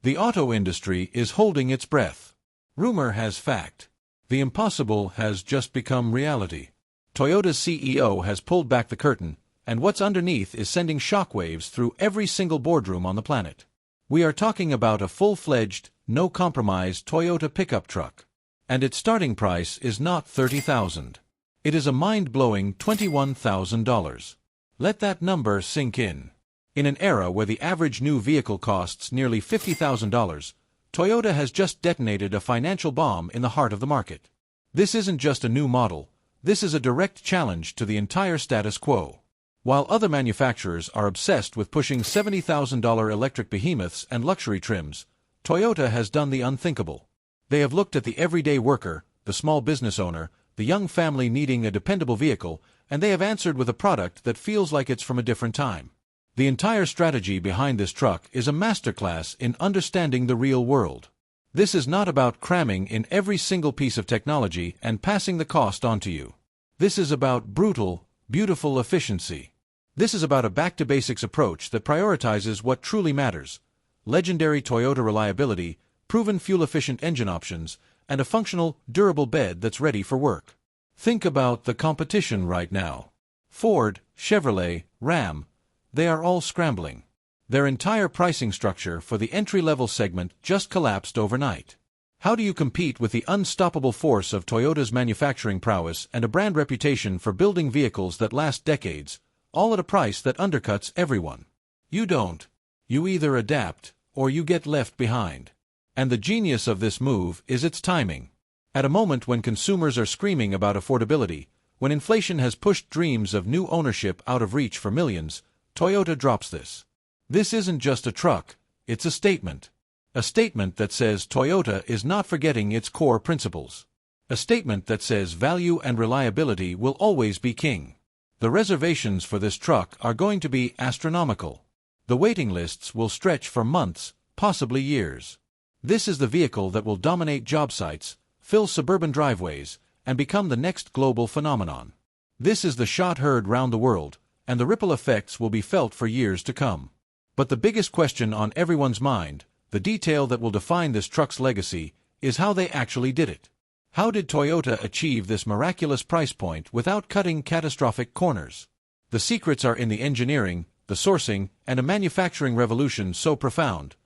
The auto industry is holding its breath. Rumor has fact. The impossible has just become reality. Toyota's CEO has pulled back the curtain, and what's underneath is sending shockwaves through every single boardroom on the planet. We are talking about a full-fledged, no-compromise Toyota pickup truck. And its starting price is not $30,000. It is a mind-blowing $21,000. Let that number sink in. In an era where the average new vehicle costs nearly $50,000, Toyota has just detonated a financial bomb in the heart of the market. This isn't just a new model, this is a direct challenge to the entire status quo. While other manufacturers are obsessed with pushing $70,000 electric behemoths and luxury trims, Toyota has done the unthinkable. They have looked at the everyday worker, the small business owner, the young family needing a dependable vehicle, and they have answered with a product that feels like it's from a different time. The entire strategy behind this truck is a masterclass in understanding the real world. This is not about cramming in every single piece of technology and passing the cost on to you. This is about brutal, beautiful efficiency. This is about a back-to-basics approach that prioritizes what truly matters: legendary Toyota reliability, proven fuel-efficient engine options, and a functional, durable bed that's ready for work. Think about the competition right now. Ford, Chevrolet, Ram, they are all scrambling. Their entire pricing structure for the entry-level segment just collapsed overnight. How do you compete with the unstoppable force of Toyota's manufacturing prowess and a brand reputation for building vehicles that last decades, all at a price that undercuts everyone? You don't. You either adapt, or you get left behind. And the genius of this move is its timing. At a moment when consumers are screaming about affordability, when inflation has pushed dreams of new ownership out of reach for millions, Toyota drops this. This isn't just a truck, it's a statement. A statement that says Toyota is not forgetting its core principles. A statement that says value and reliability will always be king. The reservations for this truck are going to be astronomical. The waiting lists will stretch for months, possibly years. This is the vehicle that will dominate job sites, fill suburban driveways, and become the next global phenomenon. This is the shot heard round the world, and the ripple effects will be felt for years to come. But the biggest question on everyone's mind, the detail that will define this truck's legacy, is how they actually did it. How did Toyota achieve this miraculous price point without cutting catastrophic corners? The secrets are in the engineering, the sourcing, and a manufacturing revolution so profound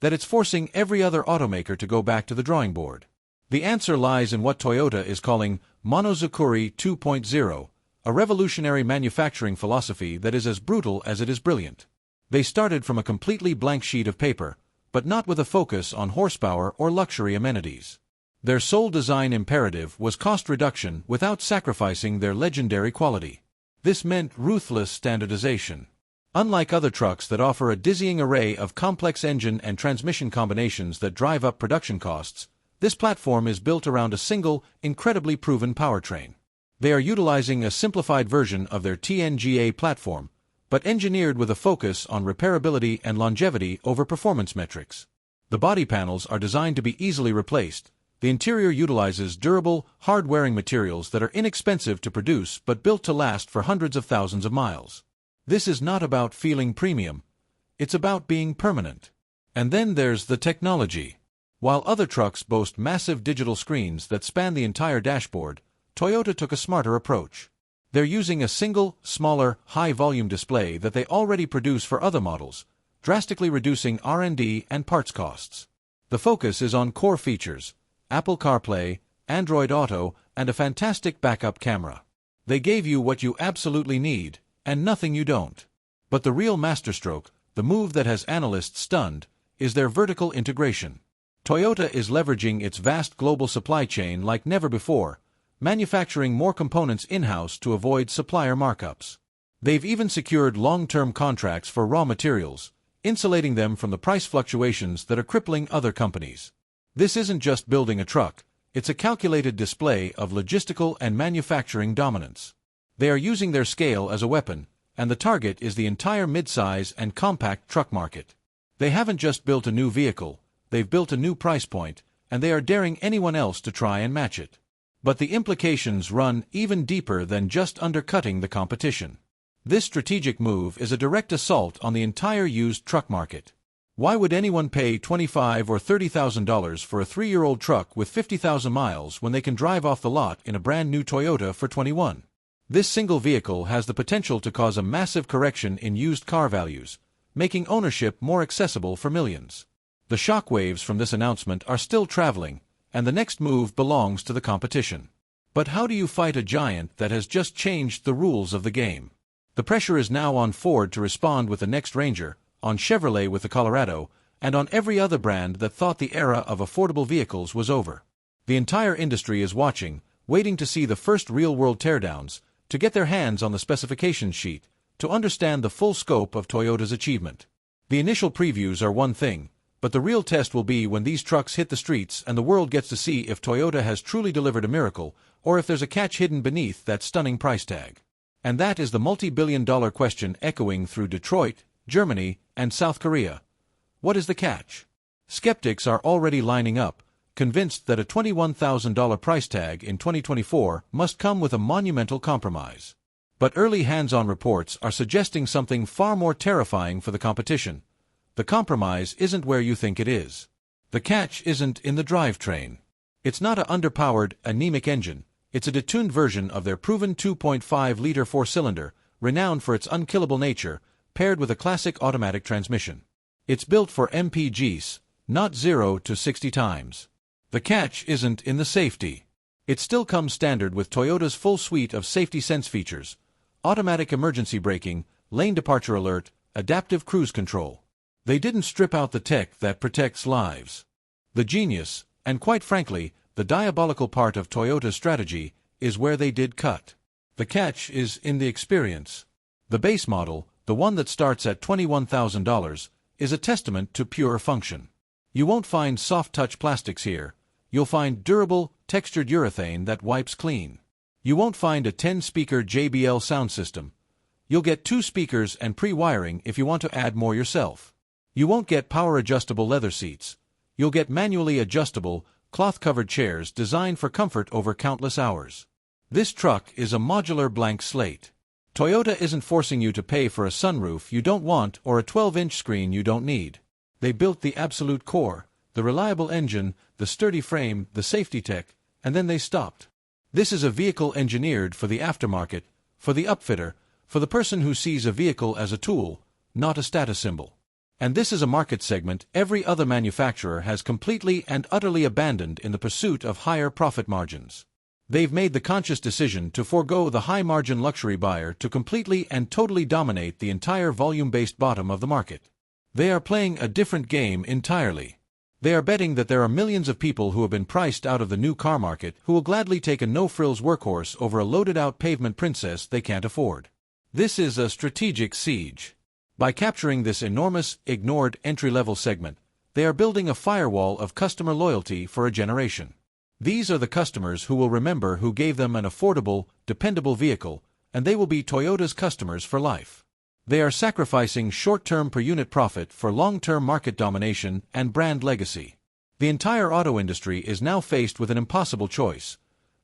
that it's forcing every other automaker to go back to the drawing board. The answer lies in what Toyota is calling Monozukuri 2.0, a revolutionary manufacturing philosophy that is as brutal as it is brilliant. They started from a completely blank sheet of paper, but not with a focus on horsepower or luxury amenities. Their sole design imperative was cost reduction without sacrificing their legendary quality. This meant ruthless standardization. Unlike other trucks that offer a dizzying array of complex engine and transmission combinations that drive up production costs, this platform is built around a single, incredibly proven powertrain. They are utilizing a simplified version of their TNGA platform, but engineered with a focus on repairability and longevity over performance metrics. The body panels are designed to be easily replaced. The interior utilizes durable, hard-wearing materials that are inexpensive to produce but built to last for hundreds of thousands of miles. This is not about feeling premium. It's about being permanent. And then there's the technology. While other trucks boast massive digital screens that span the entire dashboard, Toyota took a smarter approach. They're using a single, smaller, high-volume display that they already produce for other models, drastically reducing R&D and parts costs. The focus is on core features: Apple CarPlay, Android Auto, and a fantastic backup camera. They gave you what you absolutely need, and nothing you don't. But the real masterstroke, the move that has analysts stunned, is their vertical integration. Toyota is leveraging its vast global supply chain like never before, manufacturing more components in-house to avoid supplier markups. They've even secured long-term contracts for raw materials, insulating them from the price fluctuations that are crippling other companies. This isn't just building a truck, it's a calculated display of logistical and manufacturing dominance. They are using their scale as a weapon, and the target is the entire midsize and compact truck market. They haven't just built a new vehicle, they've built a new price point, and they are daring anyone else to try and match it. But the implications run even deeper than just undercutting the competition. This strategic move is a direct assault on the entire used truck market. Why would anyone pay $25,000 or $30,000 for a 3-year-old truck with 50,000 miles when they can drive off the lot in a brand new Toyota for 21? This single vehicle has the potential to cause a massive correction in used car values, making ownership more accessible for millions. The shockwaves from this announcement are still traveling, and the next move belongs to the competition. But how do you fight a giant that has just changed the rules of the game? The pressure is now on Ford to respond with the next Ranger, on Chevrolet with the Colorado, and on every other brand that thought the era of affordable vehicles was over. The entire industry is watching, waiting to see the first real-world teardowns, to get their hands on the specifications sheet, to understand the full scope of Toyota's achievement. The initial previews are one thing, but the real test will be when these trucks hit the streets and the world gets to see if Toyota has truly delivered a miracle, or if there's a catch hidden beneath that stunning price tag. And that is the multi-billion-dollar question echoing through Detroit, Germany, and South Korea. What is the catch? Skeptics are already lining up, convinced that a $21,000 price tag in 2024 must come with a monumental compromise. But early hands-on reports are suggesting something far more terrifying for the competition. The compromise isn't where you think it is. The catch isn't in the drivetrain. It's not an underpowered, anemic engine. It's a detuned version of their proven 2.5-liter four-cylinder, renowned for its unkillable nature, paired with a classic automatic transmission. It's built for MPGs, not 0 to 60 times. The catch isn't in the safety. It still comes standard with Toyota's full suite of safety sense features: automatic emergency braking, lane departure alert, adaptive cruise control. They didn't strip out the tech that protects lives. The genius, and quite frankly, the diabolical part of Toyota's strategy, is where they did cut. The catch is in the experience. The base model, the one that starts at $21,000, is a testament to pure function. You won't find soft-touch plastics here. You'll find durable, textured urethane that wipes clean. You won't find a 10-speaker JBL sound system. You'll get 2 speakers and pre-wiring if you want to add more yourself. You won't get power-adjustable leather seats. You'll get manually adjustable, cloth-covered chairs designed for comfort over countless hours. This truck is a modular blank slate. Toyota isn't forcing you to pay for a sunroof you don't want or a 12-inch screen you don't need. They built the absolute core, the reliable engine, the sturdy frame, the safety tech, and then they stopped. This is a vehicle engineered for the aftermarket, for the upfitter, for the person who sees a vehicle as a tool, not a status symbol. And this is a market segment every other manufacturer has completely and utterly abandoned in the pursuit of higher profit margins. They've made the conscious decision to forego the high-margin luxury buyer to completely and totally dominate the entire volume-based bottom of the market. They are playing a different game entirely. They are betting that there are millions of people who have been priced out of the new car market who will gladly take a no-frills workhorse over a loaded-out pavement princess they can't afford. This is a strategic siege. By capturing this enormous, ignored entry-level segment, they are building a firewall of customer loyalty for a generation. These are the customers who will remember who gave them an affordable, dependable vehicle, and they will be Toyota's customers for life. They are sacrificing short-term per-unit profit for long-term market domination and brand legacy. The entire auto industry is now faced with an impossible choice.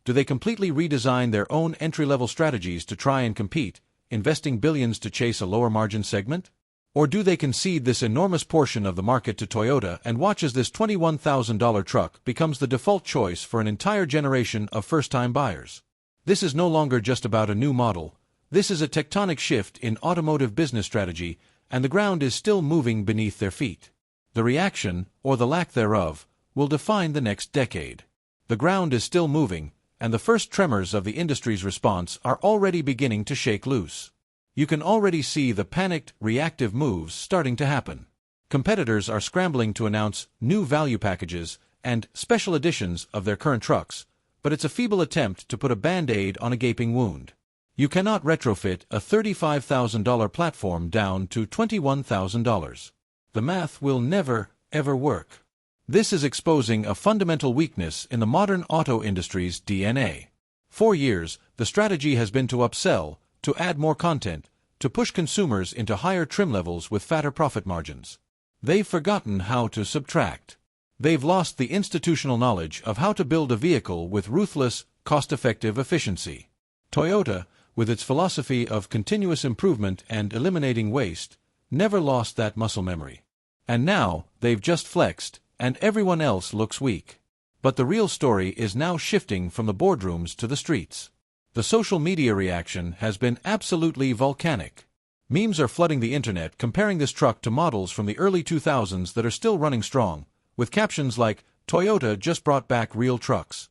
Do they completely redesign their own entry-level strategies to try and compete, investing billions to chase a lower-margin segment? Or do they concede this enormous portion of the market to Toyota and watch as this $21,000 truck becomes the default choice for an entire generation of first-time buyers? This is no longer just about a new model. This is a tectonic shift in automotive business strategy, and the ground is still moving beneath their feet. The reaction, or the lack thereof, will define the next decade. The ground is still moving, and the first tremors of the industry's response are already beginning to shake loose. You can already see the panicked, reactive moves starting to happen. Competitors are scrambling to announce new value packages and special editions of their current trucks, but it's a feeble attempt to put a band-aid on a gaping wound. You cannot retrofit a $35,000 platform down to $21,000. The math will never, ever work. This is exposing a fundamental weakness in the modern auto industry's DNA. For years, the strategy has been to upsell, to add more content, to push consumers into higher trim levels with fatter profit margins. They've forgotten how to subtract. They've lost the institutional knowledge of how to build a vehicle with ruthless, cost-effective efficiency. Toyota, with its philosophy of continuous improvement and eliminating waste, never lost that muscle memory. And now, they've just flexed, and everyone else looks weak. But the real story is now shifting from the boardrooms to the streets. The social media reaction has been absolutely volcanic. Memes are flooding the internet comparing this truck to models from the early 2000s that are still running strong, with captions like, "Toyota just brought back real trucks."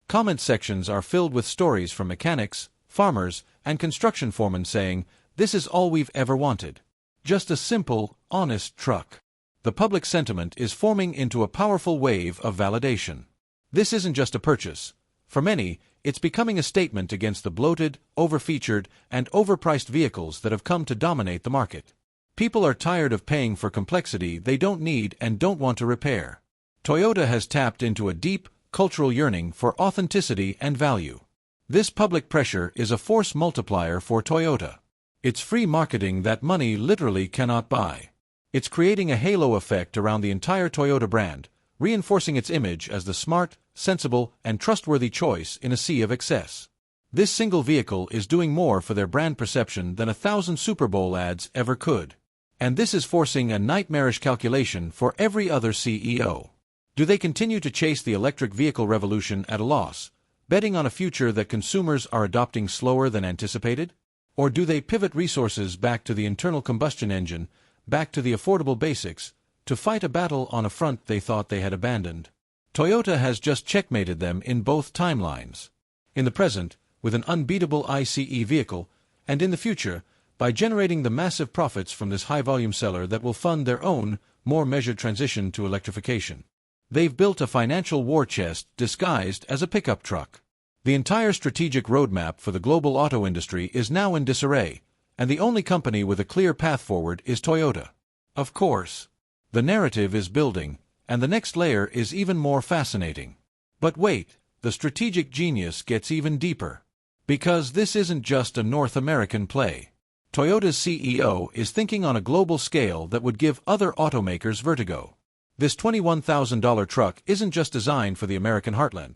Comment sections are filled with stories from mechanics, farmers, and construction foremen saying, "This is all we've ever wanted. Just a simple, honest truck." The public sentiment is forming into a powerful wave of validation. This isn't just a purchase. For many, it's becoming a statement against the bloated, overfeatured, and overpriced vehicles that have come to dominate the market. People are tired of paying for complexity they don't need and don't want to repair. Toyota has tapped into a deep, cultural yearning for authenticity and value. This public pressure is a force multiplier for Toyota. It's free marketing that money literally cannot buy. It's creating a halo effect around the entire Toyota brand, reinforcing its image as the smart, sensible, and trustworthy choice in a sea of excess. This single vehicle is doing more for their brand perception than 1,000 Super Bowl ads ever could. And this is forcing a nightmarish calculation for every other CEO. Do they continue to chase the electric vehicle revolution at a loss, betting on a future that consumers are adopting slower than anticipated? Or do they pivot resources back to the internal combustion engine, back to the affordable basics, to fight a battle on a front they thought they had abandoned? Toyota has just checkmated them in both timelines. In the present, with an unbeatable ICE vehicle, and in the future, by generating the massive profits from this high-volume seller that will fund their own, more measured transition to electrification. They've built a financial war chest disguised as a pickup truck. The entire strategic roadmap for the global auto industry is now in disarray, and the only company with a clear path forward is Toyota. Of course, the narrative is building, and the next layer is even more fascinating. But wait, the strategic genius gets even deeper. Because this isn't just a North American play. Toyota's CEO is thinking on a global scale that would give other automakers vertigo. This $21,000 truck isn't just designed for the American heartland.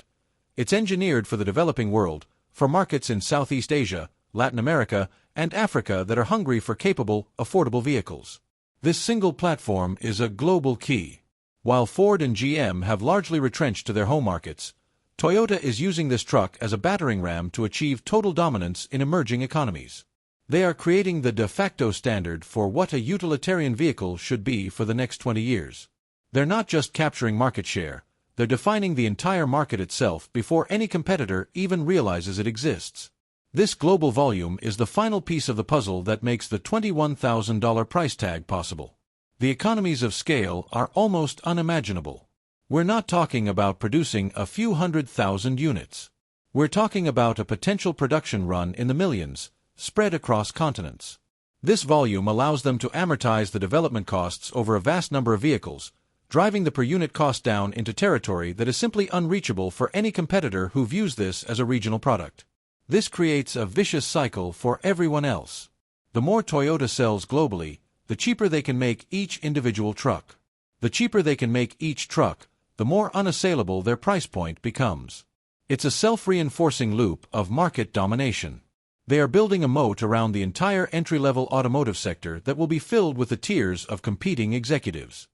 It's engineered for the developing world, for markets in Southeast Asia, Latin America, and Africa that are hungry for capable, affordable vehicles. This single platform is a global key. While Ford and GM have largely retrenched to their home markets, Toyota is using this truck as a battering ram to achieve total dominance in emerging economies. They are creating the de facto standard for what a utilitarian vehicle should be for the next 20 years. They're not just capturing market share, they're defining the entire market itself before any competitor even realizes it exists. This global volume is the final piece of the puzzle that makes the $21,000 price tag possible. The economies of scale are almost unimaginable. We're not talking about producing a few 100,000 units. We're talking about a potential production run in the millions, spread across continents. This volume allows them to amortize the development costs over a vast number of vehicles, driving the per-unit cost down into territory that is simply unreachable for any competitor who views this as a regional product. This creates a vicious cycle for everyone else. The more Toyota sells globally, the cheaper they can make each individual truck. The cheaper they can make each truck, the more unassailable their price point becomes. It's a self-reinforcing loop of market domination. They are building a moat around the entire entry-level automotive sector that will be filled with the tiers of competing executives.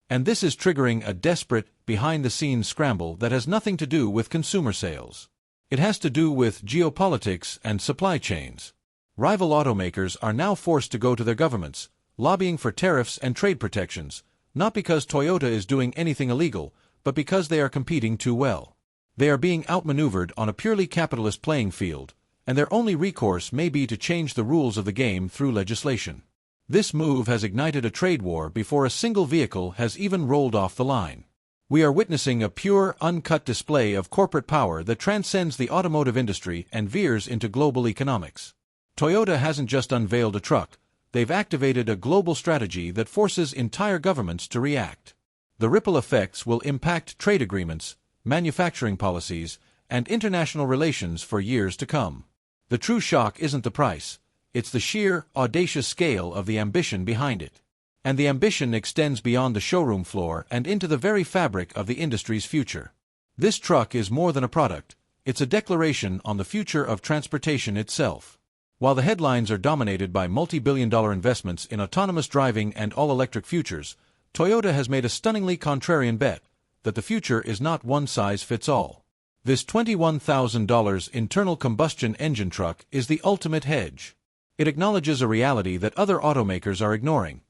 And this is triggering a desperate, behind-the-scenes scramble that has nothing to do with consumer sales. It has to do with geopolitics and supply chains. Rival automakers are now forced to go to their governments, lobbying for tariffs and trade protections, not because Toyota is doing anything illegal, but because they are competing too well. They are being outmaneuvered on a purely capitalist playing field, and their only recourse may be to change the rules of the game through legislation. This move has ignited a trade war before a single vehicle has even rolled off the line. We are witnessing a pure, uncut display of corporate power that transcends the automotive industry and veers into global economics. Toyota hasn't just unveiled a truck, they've activated a global strategy that forces entire governments to react. The ripple effects will impact trade agreements, manufacturing policies, and international relations for years to come. The true shock isn't the price. It's the sheer, audacious scale of the ambition behind it. And the ambition extends beyond the showroom floor and into the very fabric of the industry's future. This truck is more than a product, it's a declaration on the future of transportation itself. While the headlines are dominated by multi-billion-dollar investments in autonomous driving and all-electric futures, Toyota has made a stunningly contrarian bet that the future is not one size fits all. This $21,000 internal combustion engine truck is the ultimate hedge. It acknowledges a reality that other automakers are ignoring.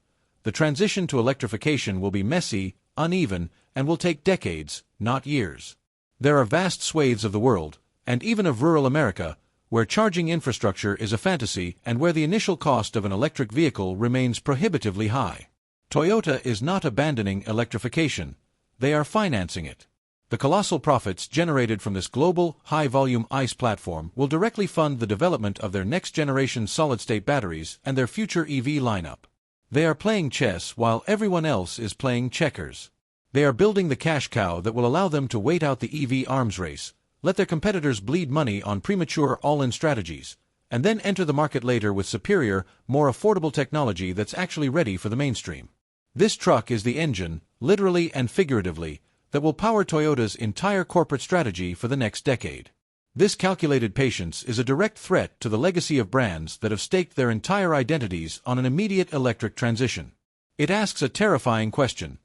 The transition to electrification will be messy, uneven, and will take decades, not years. There are vast swathes of the world, and even of rural America, where charging infrastructure is a fantasy and where the initial cost of an electric vehicle remains prohibitively high. Toyota is not abandoning electrification, they are financing it. The colossal profits generated from this global, high-volume ICE platform will directly fund the development of their next-generation solid-state batteries and their future EV lineup. They are playing chess while everyone else is playing checkers. They are building the cash cow that will allow them to wait out the EV arms race, let their competitors bleed money on premature all-in strategies, and then enter the market later with superior, more affordable technology that's actually ready for the mainstream. This truck is the engine, literally and figuratively, that will power Toyota's entire corporate strategy for the next decade. This calculated patience is a direct threat to the legacy of brands that have staked their entire identities on an immediate electric transition. It asks a terrifying question.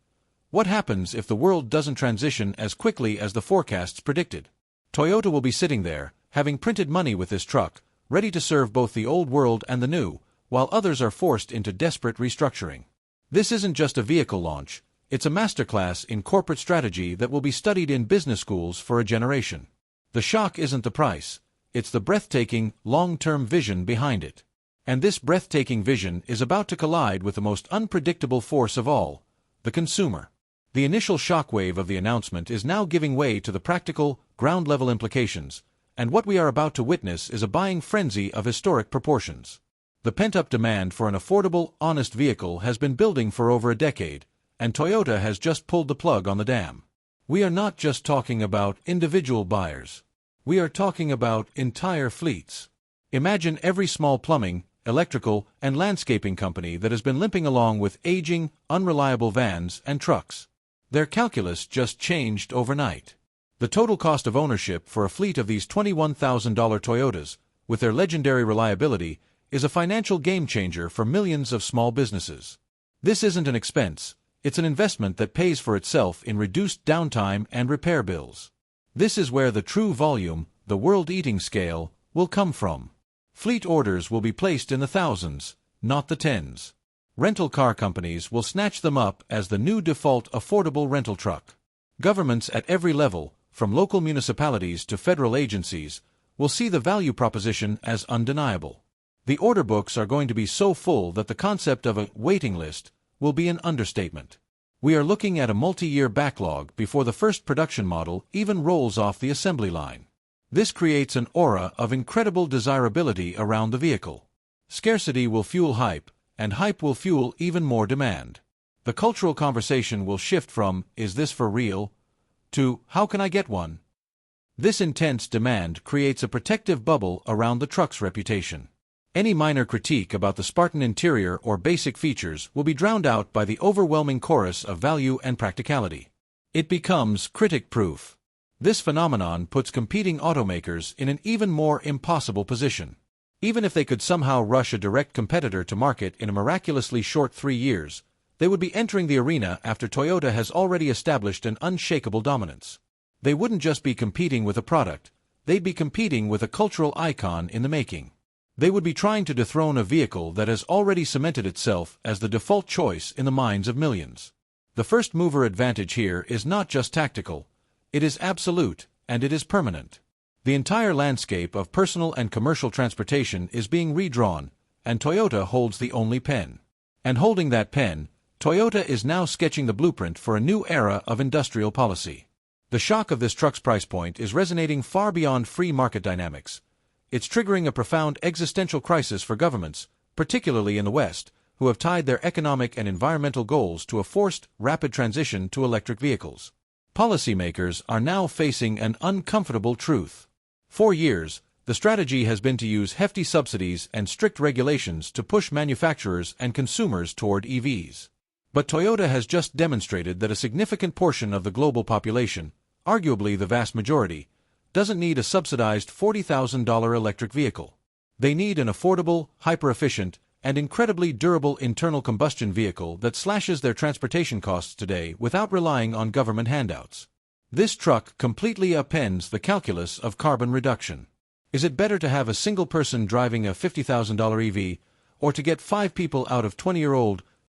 What happens if the world doesn't transition as quickly as the forecasts predicted? Toyota will be sitting there, having printed money with this truck, ready to serve both the old world and the new, while others are forced into desperate restructuring. This isn't just a vehicle launch, it's a masterclass in corporate strategy that will be studied in business schools for a generation. The shock isn't the price, it's the breathtaking, long-term vision behind it. And this breathtaking vision is about to collide with the most unpredictable force of all, the consumer. The initial shockwave of the announcement is now giving way to the practical, ground-level implications, and what we are about to witness is a buying frenzy of historic proportions. The pent-up demand for an affordable, honest vehicle has been building for over a decade, and Toyota has just pulled the plug on the dam. We are not just talking about individual buyers. We are talking about entire fleets. Imagine every small plumbing, electrical, and landscaping company that has been limping along with aging, unreliable vans and trucks. Their calculus just changed overnight. The total cost of ownership for a fleet of these $21,000 Toyotas, with their legendary reliability, is a financial game-changer for millions of small businesses. This isn't an expense, it's an investment that pays for itself in reduced downtime and repair bills. This is where the true volume, the world-eating scale, will come from. Fleet orders will be placed in the thousands, not the tens. Rental car companies will snatch them up as the new default affordable rental truck. Governments at every level, from local municipalities to federal agencies, will see the value proposition as undeniable. The order books are going to be so full that the concept of a waiting list will be an understatement. We are looking at a multi-year backlog before the first production model even rolls off the assembly line. This creates an aura of incredible desirability around the vehicle. Scarcity will fuel hype, and hype will fuel even more demand. The cultural conversation will shift from, "Is this for real?" to, "How can I get one?" This intense demand creates a protective bubble around the truck's reputation. Any minor critique about the Spartan interior or basic features will be drowned out by the overwhelming chorus of value and practicality. It becomes critic-proof. This phenomenon puts competing automakers in an even more impossible position. Even if they could somehow rush a direct competitor to market in a miraculously short 3 years, they would be entering the arena after Toyota has already established an unshakable dominance. They wouldn't just be competing with a product, they'd be competing with a cultural icon in the making. They would be trying to dethrone a vehicle that has already cemented itself as the default choice in the minds of millions. The first-mover advantage here is not just tactical, it is absolute, and it is permanent. The entire landscape of personal and commercial transportation is being redrawn, and Toyota holds the only pen. And holding that pen, Toyota is now sketching the blueprint for a new era of industrial policy. The shock of this truck's price point is resonating far beyond free market dynamics. It's triggering a profound existential crisis for governments, particularly in the West, who have tied their economic and environmental goals to a forced, rapid transition to electric vehicles. Policymakers are now facing an uncomfortable truth. For years, the strategy has been to use hefty subsidies and strict regulations to push manufacturers and consumers toward EVs. But Toyota has just demonstrated that a significant portion of the global population, arguably the vast majority, doesn't need a subsidized $40,000 electric vehicle. They need an affordable, hyper-efficient, and incredibly durable internal combustion vehicle that slashes their transportation costs today without relying on government handouts. This truck completely upends the calculus of carbon reduction. Is it better to have a single person driving a $50,000 EV, or to get 5 people out of 20-year-old,